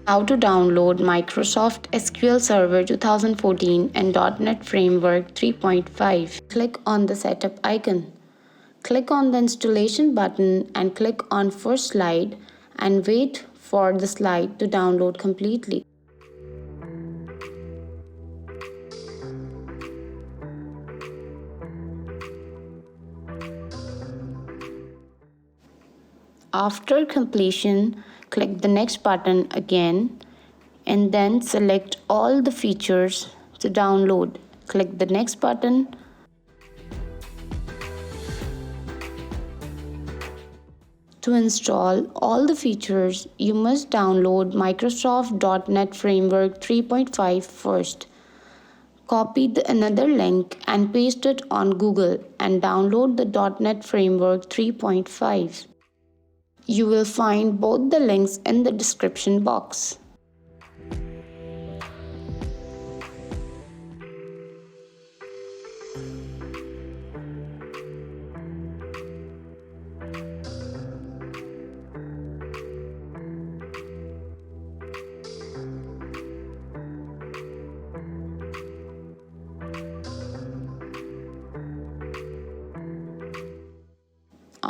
How to download Microsoft SQL Server 2014 and .NET Framework 3.5. Click on the setup icon. Click on the installation button and click on first slide and wait for the slide to download completely. After completion, click the next button again and then select all the features to download. Click the next button. To install all the features, you must download Microsoft .NET Framework 3.5 first. Copy another link and paste it on Google and download the .NET Framework 3.5. You will find both the links in the description box.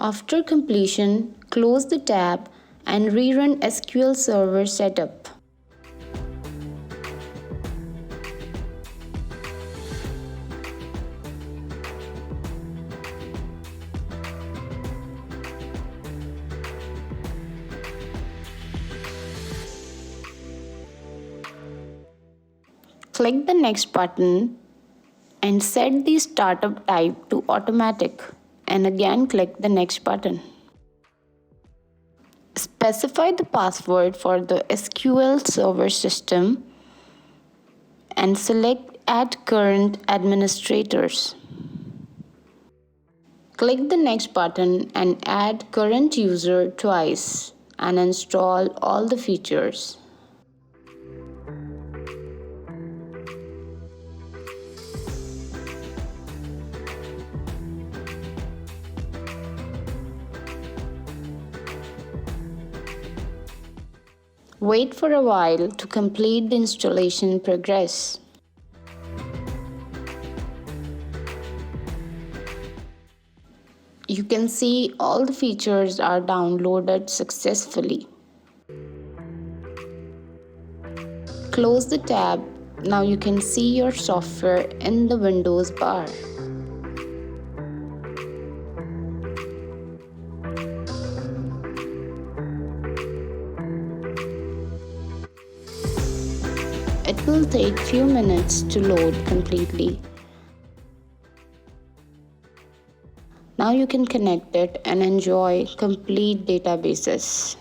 After completion, close the tab and rerun SQL Server setup. Click the next button and set the startup type to automatic, and again click the next button. Specify the password for the SQL Server system and select Add Current Administrators. Click the next button and add current user twice and install all the features. Wait for a while to complete the installation progress. You can see all the features are downloaded successfully. Close the tab. Now you can see your software in the Windows bar. It will take few minutes to load completely. Now you can connect it and enjoy complete databases.